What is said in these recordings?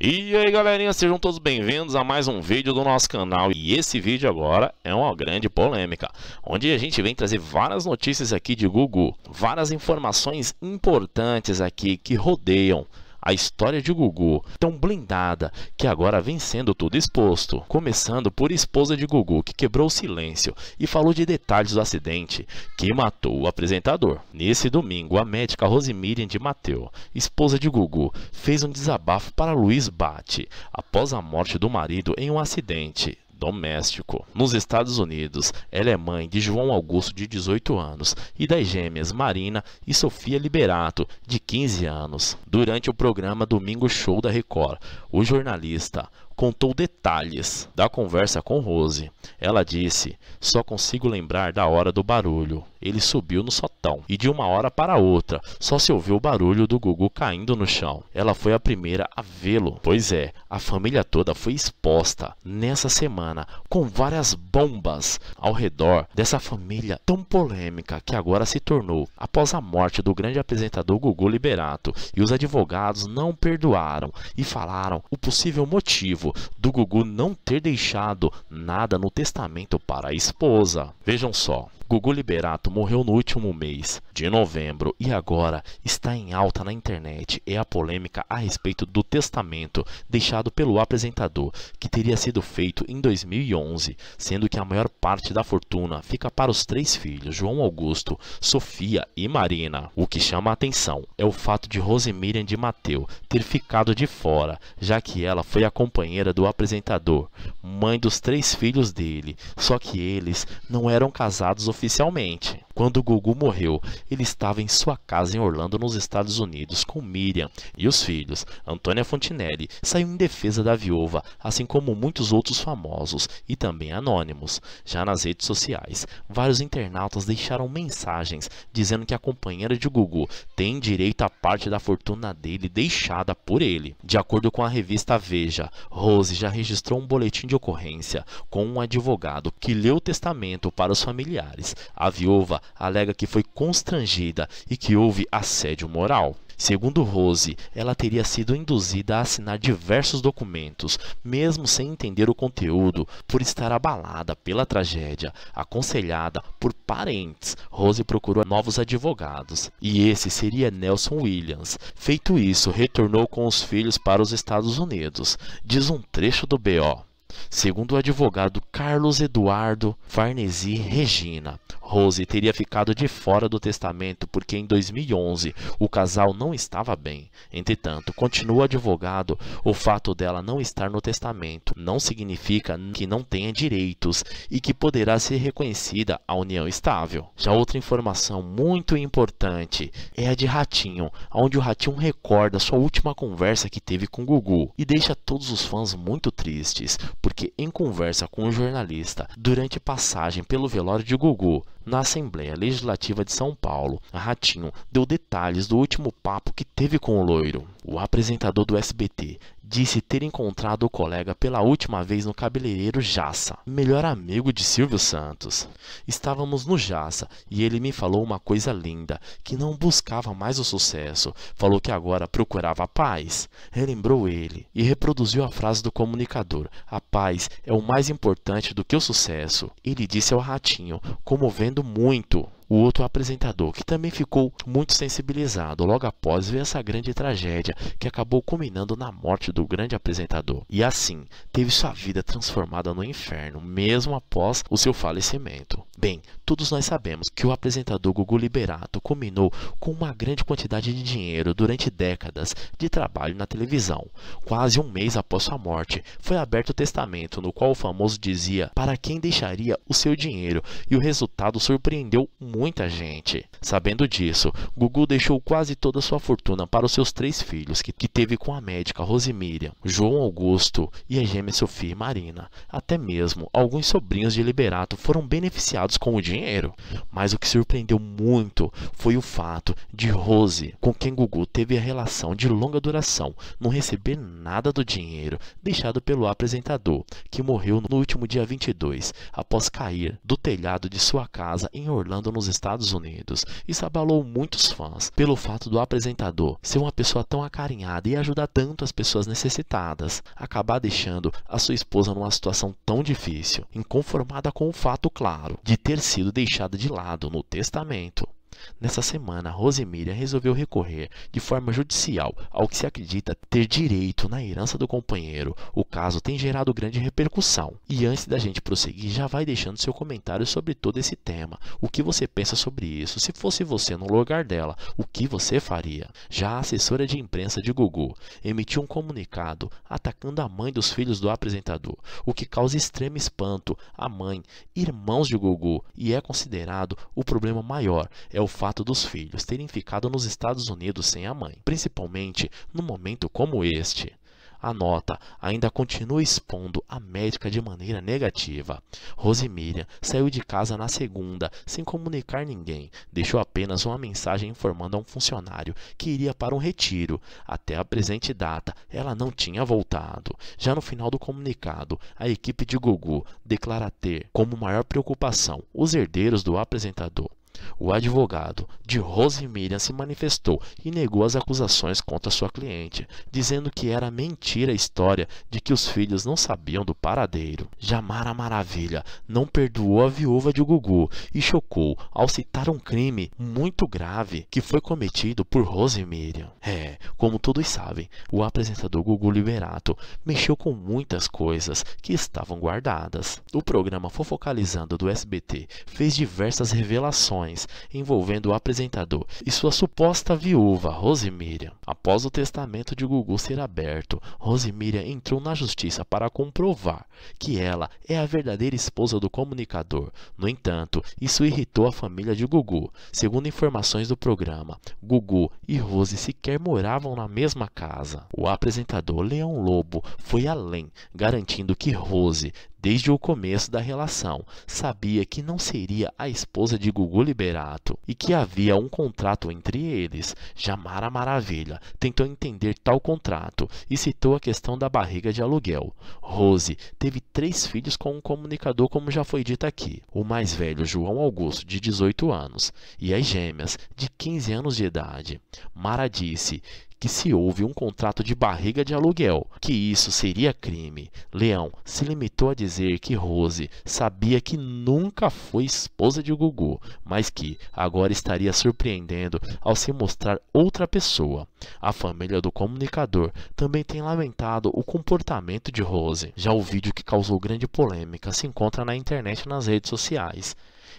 E aí galerinha, sejam todos bem-vindos a mais um vídeo do nosso canal. E esse vídeo agora é uma grande polêmica, onde a gente vem trazer várias notícias aqui de Gugu, várias informações importantes aqui que rodeiam a história de Gugu, tão blindada que agora vem sendo tudo exposto. Começando por esposa de Gugu, que quebrou o silêncio e falou de detalhes do acidente que matou o apresentador. Nesse domingo, a médica Rosemiriam de Matteo, esposa de Gugu, fez um desabafo para Luiz Bate após a morte do marido em um acidente doméstico. Nos Estados Unidos, ela é mãe de João Augusto, de 18 anos, e das gêmeas Marina e Sofia Liberato, de 15 anos. Durante o programa Domingo Show da Record, o jornalista contou detalhes da conversa com Rose. Ela disse: "Só consigo lembrar da hora do barulho. Ele subiu no sotão e de uma hora para outra só se ouviu o barulho do Gugu caindo no chão. Ela foi a primeira a vê-lo. Pois é, a família toda foi exposta nessa semana com várias bombas ao redor dessa família tão polêmica que agora se tornou após a morte do grande apresentador Gugu Liberato. E os advogados não perdoaram e falaram o possível motivo do Gugu não ter deixado nada no testamento para a esposa. Vejam só. Gugu Liberato morreu no último mês de novembro e agora está em alta na internet. É a polêmica a respeito do testamento deixado pelo apresentador, que teria sido feito em 2011, sendo que a maior parte da fortuna fica para os 3 filhos, João Augusto, Sofia e Marina. O que chama a atenção é o fato de Rosemiriam de Matteo ter ficado de fora, já que ela foi a companheira do apresentador, mãe dos 3 filhos dele, só que eles não eram casados oficialmente. Quando Gugu morreu, ele estava em sua casa em Orlando, nos Estados Unidos, com Miriam e os filhos. Antônia Fontinelli saiu em defesa da viúva, assim como muitos outros famosos e também anônimos. Já nas redes sociais, vários internautas deixaram mensagens dizendo que a companheira de Gugu tem direito à parte da fortuna dele deixada por ele. De acordo com a revista Veja, Rose já registrou um boletim de ocorrência com um advogado que leu o testamento para os familiares. A viúva alega que foi constrangida e que houve assédio moral. Segundo Rose, ela teria sido induzida a assinar diversos documentos, mesmo sem entender o conteúdo, por estar abalada pela tragédia. Aconselhada por parentes, Rose procurou novos advogados, e esse seria Nelson Williams. Feito isso, retornou com os filhos para os Estados Unidos. Diz um trecho do BO. Segundo o advogado Carlos Eduardo Farnesi Regina, Rose teria ficado de fora do testamento porque em 2011 o casal não estava bem. Entretanto, continua o advogado, o fato dela não estar no testamento não significa que não tenha direitos e que poderá ser reconhecida a união estável. Já outra informação muito importante é a de Ratinho, onde o Ratinho recorda sua última conversa que teve com Gugu e deixa todos os fãs muito tristes, porque em conversa com um jornalista durante passagem pelo velório de Gugu na Assembleia Legislativa de São Paulo, Ratinho deu detalhes do último papo que teve com o loiro. O apresentador do SBT disse ter encontrado o colega pela última vez no cabeleireiro Jassa, melhor amigo de Silvio Santos. Estávamos no Jassa e ele me falou uma coisa linda, que não buscava mais o sucesso, falou que agora procurava a paz. Relembrou ele e reproduziu a frase do comunicador: "A paz é o mais importante do que o sucesso", ele disse ao Ratinho, comovendo muito o outro apresentador, que também ficou muito sensibilizado logo após ver essa grande tragédia que acabou culminando na morte do grande apresentador. E assim, teve sua vida transformada no inferno, mesmo após o seu falecimento. Bem, todos nós sabemos que o apresentador Gugu Liberato culminou com uma grande quantidade de dinheiro durante décadas de trabalho na televisão. Quase um mês após sua morte, foi aberto o testamento, no qual o famoso dizia para quem deixaria o seu dinheiro, e o resultado surpreendeu muita gente. Sabendo disso, Gugu deixou quase toda a sua fortuna para os seus 3 filhos, que teve com a médica Rosemiriam, João Augusto e a gêmea Sofia e Marina. Até mesmo alguns sobrinhos de Liberato foram beneficiados com o dinheiro. Mas o que surpreendeu muito foi o fato de Rose, com quem Gugu teve a relação de longa duração, não receber nada do dinheiro deixado pelo apresentador, que morreu no último dia 22, após cair do telhado de sua casa em Orlando, nos Estados Unidos. Isso abalou muitos fãs, pelo fato do apresentador ser uma pessoa tão acarinhada e ajudar tanto as pessoas necessitadas, acabar deixando a sua esposa numa situação tão difícil, inconformada com o fato claro de ter sido deixada de lado no testamento. Nessa semana, Rose Miriam resolveu recorrer de forma judicial ao que se acredita ter direito na herança do companheiro. O caso tem gerado grande repercussão. E antes da gente prosseguir, já vai deixando seu comentário sobre todo esse tema. O que você pensa sobre isso? Se fosse você no lugar dela, o que você faria? Já a assessora de imprensa de Gugu emitiu um comunicado atacando a mãe dos filhos do apresentador, o que causa extremo espanto à mãe, irmãos de Gugu, e é considerado o problema maior. É o fato dos filhos terem ficado nos Estados Unidos sem a mãe, principalmente num momento como este. A nota ainda continua expondo a médica de maneira negativa. Rose Miriam saiu de casa na segunda sem comunicar ninguém, deixou apenas uma mensagem informando a um funcionário que iria para um retiro. Até a presente data, ela não tinha voltado. Já no final do comunicado, a equipe de Gugu declara ter como maior preocupação os herdeiros do apresentador. O advogado de Rose Miriam se manifestou e negou as acusações contra sua cliente, dizendo que era mentira a história de que os filhos não sabiam do paradeiro. Já Mara Maravilha não perdoou a viúva de Gugu e chocou ao citar um crime muito grave que foi cometido por Rose Miriam. Como todos sabem, o apresentador Gugu Liberato mexeu com muitas coisas que estavam guardadas. O programa Fofocalizando do SBT fez diversas revelações envolvendo o apresentador e sua suposta viúva, Rose Miriam. Após o testamento de Gugu ser aberto, Rose Miriam entrou na justiça para comprovar que ela é a verdadeira esposa do comunicador. No entanto, isso irritou a família de Gugu. Segundo informações do programa, Gugu e Rose sequer moravam na mesma casa. O apresentador Leão Lobo foi além, garantindo que Rose, desde o começo da relação, sabia que não seria a esposa de Gugu Liberato e que havia um contrato entre eles. Já Mara Maravilha tentou entender tal contrato e citou a questão da barriga de aluguel. Rose teve 3 filhos com um comunicador, como já foi dito aqui. O mais velho, João Augusto, de 18 anos, e as gêmeas, de 15 anos de idade. Mara disse que se houve um contrato de barriga de aluguel, que isso seria crime. Leão se limitou a dizer que Rose sabia que nunca foi esposa de Gugu, mas que agora estaria surpreendendo ao se mostrar outra pessoa. A família do comunicador também tem lamentado o comportamento de Rose. Já o vídeo que causou grande polêmica se encontra na internet e nas redes sociais,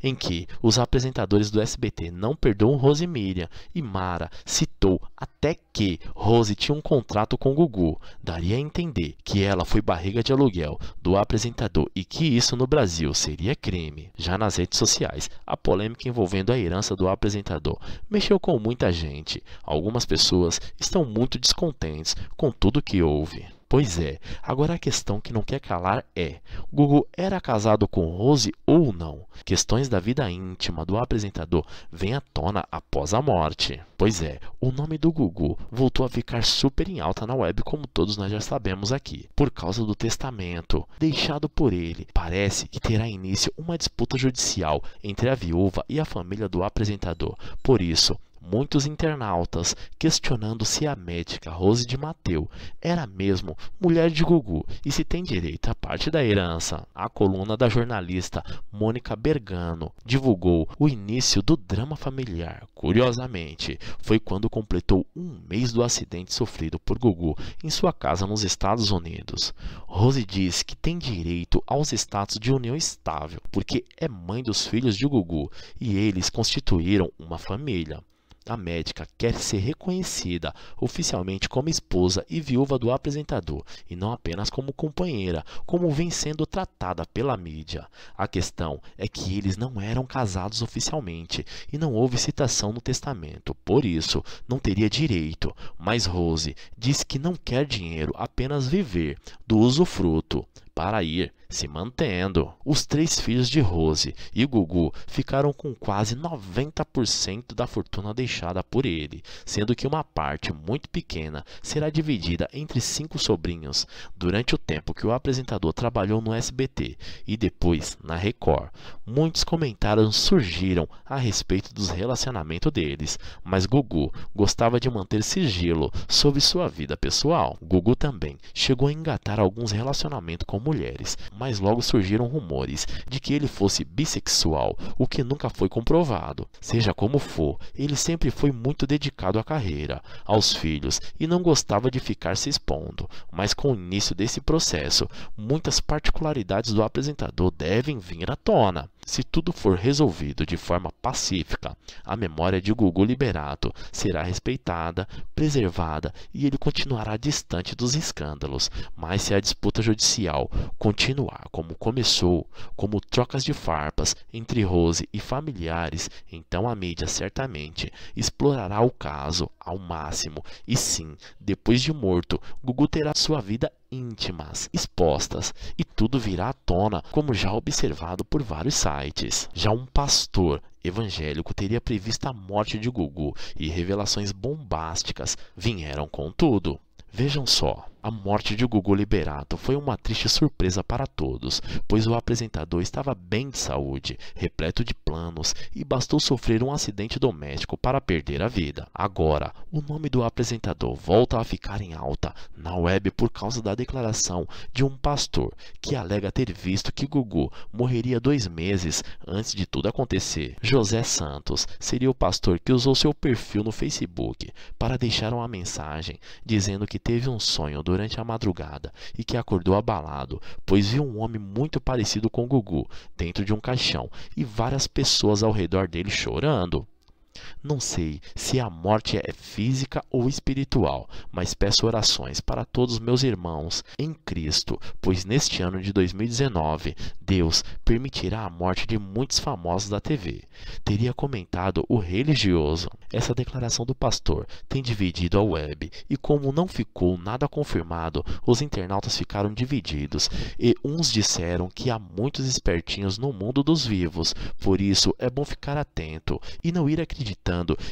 em que os apresentadores do SBT não perdoam Rose Miriam e Mara citou até que Rose tinha um contrato com Gugu. Daria a entender que ela foi barriga de aluguel do apresentador e que isso no Brasil seria crime. Já nas redes sociais, a polêmica envolvendo a herança do apresentador mexeu com muita gente. Algumas pessoas estão muito descontentes com tudo que houve. Pois é, agora a questão que não quer calar é: Gugu era casado com Rose ou não? Questões da vida íntima do apresentador vêm à tona após a morte. Pois é, o nome do Gugu voltou a ficar super em alta na web, como todos nós já sabemos aqui, por causa do testamento deixado por ele. Parece que terá início uma disputa judicial entre a viúva e a família do apresentador. Por isso, muitos internautas questionando se a médica Rose de Mateu era mesmo mulher de Gugu e se tem direito a parte da herança. A coluna da jornalista Mônica Bergano divulgou o início do drama familiar. Curiosamente, foi quando completou 1 mês do acidente sofrido por Gugu em sua casa nos Estados Unidos. Rose diz que tem direito aos status de união estável porque é mãe dos filhos de Gugu e eles constituíram uma família. A médica quer ser reconhecida oficialmente como esposa e viúva do apresentador, e não apenas como companheira, como vem sendo tratada pela mídia. A questão é que eles não eram casados oficialmente e não houve citação no testamento, por isso não teria direito. Mas Rose diz que não quer dinheiro, apenas viver do usufruto. para ir se mantendo. Os 3 filhos de Rose e Gugu ficaram com quase 90% da fortuna deixada por ele, sendo que uma parte muito pequena será dividida entre 5 sobrinhos durante o tempo que o apresentador trabalhou no SBT e depois na Record. Muitos comentários surgiram a respeito dos relacionamentos deles, mas Gugu gostava de manter sigilo sobre sua vida pessoal. Gugu também chegou a engatar alguns relacionamentos com mulheres, mas logo surgiram rumores de que ele fosse bissexual, o que nunca foi comprovado. Seja como for, ele sempre foi muito dedicado à carreira, aos filhos e não gostava de ficar se expondo. Mas com o início desse processo, muitas particularidades do apresentador devem vir à tona. Se tudo for resolvido de forma pacífica, a memória de Gugu Liberato será respeitada, preservada e ele continuará distante dos escândalos. Mas se a disputa judicial continuar como começou, como trocas de farpas entre Rose e familiares, então a mídia certamente explorará o caso ao máximo e sim, depois de morto, Gugu terá sua vida íntimas expostas e tudo virá à tona, como já observado por vários sites. Já um pastor evangélico teria previsto a morte de Gugu e revelações bombásticas vieram com tudo. Vejam só, a morte de Gugu Liberato foi uma triste surpresa para todos, pois o apresentador estava bem de saúde, repleto de planos e bastou sofrer um acidente doméstico para perder a vida. Agora, o nome do apresentador volta a ficar em alta na web por causa da declaração de um pastor que alega ter visto que Gugu morreria 2 meses antes de tudo acontecer. José Santos seria o pastor que usou seu perfil no Facebook para deixar uma mensagem dizendo que teve um sonho durante a madrugada e que acordou abalado, pois viu um homem muito parecido com Gugu dentro de um caixão e várias pessoas ao redor dele chorando. Não sei se a morte é física ou espiritual, mas peço orações para todos meus irmãos em Cristo, pois neste ano de 2019, Deus permitirá a morte de muitos famosos da TV. Teria comentado o religioso. Essa declaração do pastor tem dividido a web e como não ficou nada confirmado, os internautas ficaram divididos e uns disseram que há muitos espertinhos no mundo dos vivos, por isso é bom ficar atento e não ir acreditando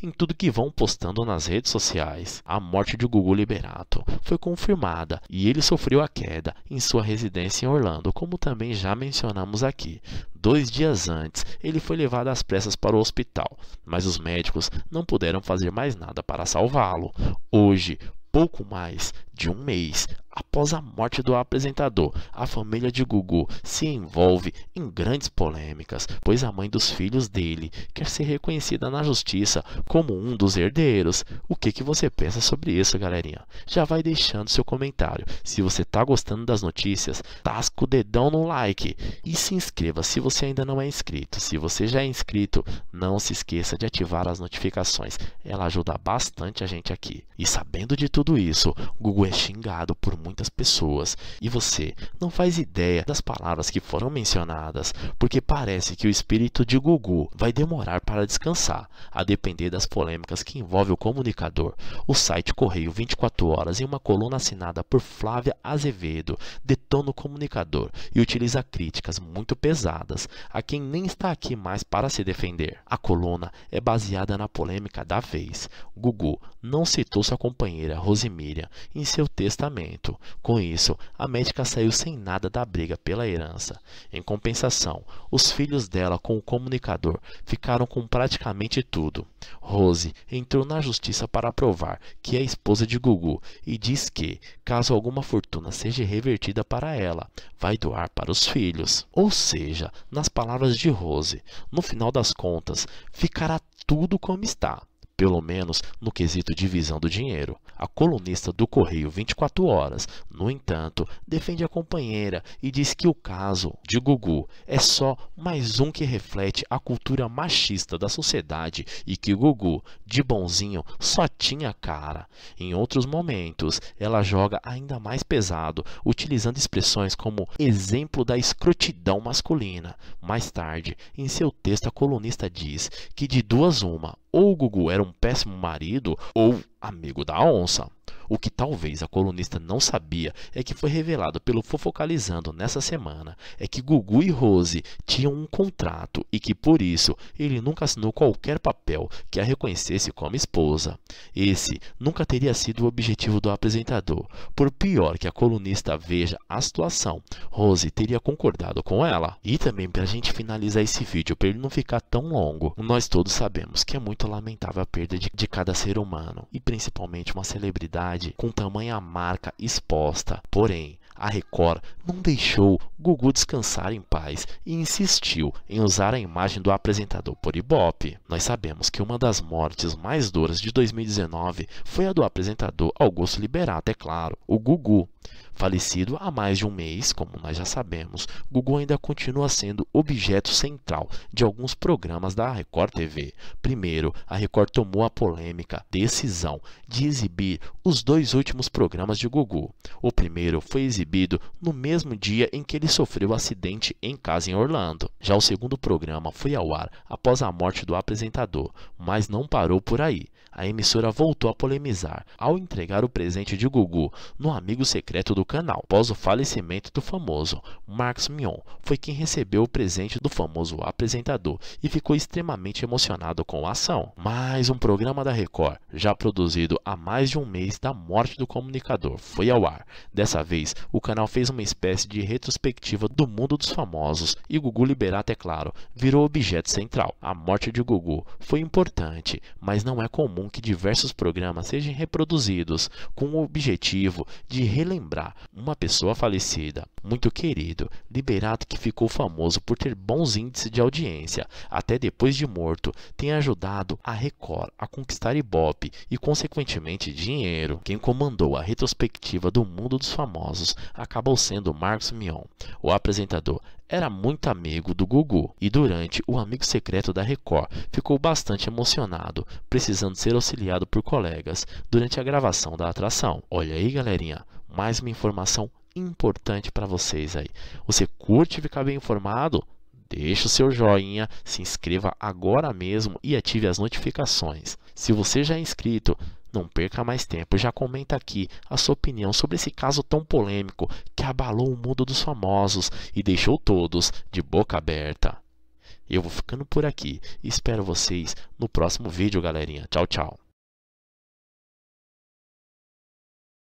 em tudo que vão postando nas redes sociais. A morte de Gugu Liberato foi confirmada e ele sofreu a queda em sua residência em Orlando, como também já mencionamos aqui. 2 dias antes, ele foi levado às pressas para o hospital, mas os médicos não puderam fazer mais nada para salvá-lo. Hoje, pouco mais de 1 mês após a morte do apresentador, a família de Gugu se envolve em grandes polêmicas, pois a mãe dos filhos dele quer ser reconhecida na justiça como um dos herdeiros. O que você pensa sobre isso, galerinha? Já vai deixando seu comentário. Se você está gostando das notícias, tasca o dedão no like e se inscreva se você ainda não é inscrito. Se você já é inscrito, não se esqueça de ativar as notificações. Ela ajuda bastante a gente aqui. E sabendo de tudo isso, Gugu é xingado por muitas pessoas e você não faz ideia das palavras que foram mencionadas, porque parece que o espírito de Gugu vai demorar para descansar, a depender das polêmicas que envolvem o comunicador. O site Correio 24 Horas, em uma coluna assinada por Flávia Azevedo, detona o comunicador e utiliza críticas muito pesadas a quem nem está aqui mais para se defender. A coluna é baseada na polêmica da vez. Gugu não citou sua companheira Rosemíria em seu testamento. Com isso, a médica saiu sem nada da briga pela herança. Em compensação, os filhos dela com o comunicador ficaram com praticamente tudo. Rose entrou na justiça para provar que é esposa de Gugu e diz que, caso alguma fortuna seja revertida para ela, vai doar para os filhos. Ou seja, nas palavras de Rose, no final das contas, ficará tudo como está. Pelo menos no quesito divisão do dinheiro. A colunista do Correio 24 Horas, no entanto, defende a companheira e diz que o caso de Gugu é só mais um que reflete a cultura machista da sociedade e que Gugu, de bonzinho, só tinha cara. Em outros momentos, ela joga ainda mais pesado, utilizando expressões como exemplo da escrotidão masculina. Mais tarde, em seu texto, a colunista diz que de duas uma, ou o Gugu era um péssimo marido ou amigo da onça. O que talvez a colunista não sabia é que foi revelado pelo Fofocalizando nessa semana é que Gugu e Rose tinham um contrato e que por isso ele nunca assinou qualquer papel que a reconhecesse como esposa. Esse nunca teria sido o objetivo do apresentador. Por pior que a colunista veja a situação, Rose teria concordado com ela. E também para a gente finalizar esse vídeo, para ele não ficar tão longo, nós todos sabemos que é muito lamentável a perda de cada ser humano e principalmente uma celebridade com tamanha marca exposta. Porém, a Record não deixou Gugu descansar em paz e insistiu em usar a imagem do apresentador por Ibope. Nós sabemos que uma das mortes mais duras de 2019 foi a do apresentador Augusto Liberato, é claro, o Gugu. Falecido há mais de um mês, como nós já sabemos, Gugu ainda continua sendo objeto central de alguns programas da Record TV. Primeiro, a Record tomou a polêmica decisão de exibir os 2 últimos programas de Gugu. O primeiro foi exibido no mesmo dia em que ele sofreu acidente em casa em Orlando. Já o segundo programa foi ao ar após a morte do apresentador, mas não parou por aí. A emissora voltou a polemizar ao entregar o presente de Gugu no amigo secreto do canal. Após o falecimento do famoso, Marcos Mion foi quem recebeu o presente do famoso apresentador e ficou extremamente emocionado com a ação. Mais um programa da Record, já produzido há mais de um mês da morte do comunicador, foi ao ar. Dessa vez, o canal fez uma espécie de retrospectiva do mundo dos famosos e Gugu Liberato, é claro, virou objeto central. A morte de Gugu foi importante, mas não é comum que diversos programas sejam reproduzidos com o objetivo de relembrar uma pessoa falecida, muito querido. Liberato, que ficou famoso por ter bons índices de audiência, até depois de morto, tem ajudado a Record a conquistar Ibope e, consequentemente, dinheiro. Quem comandou a retrospectiva do mundo dos famosos acabou sendo Marcos Mion. O apresentador era muito amigo do Gugu e durante o amigo secreto da Record ficou bastante emocionado, precisando ser auxiliado por colegas durante a gravação da atração. Olha aí, galerinha, mais uma informação importante para vocês aí. Você curte ficar bem informado? Deixe o seu joinha, se inscreva agora mesmo e ative as notificações. Se você já é inscrito, não perca mais tempo, já comenta aqui a sua opinião sobre esse caso tão polêmico que abalou o mundo dos famosos e deixou todos de boca aberta. Eu vou ficando por aqui e espero vocês no próximo vídeo, galerinha. Tchau, tchau.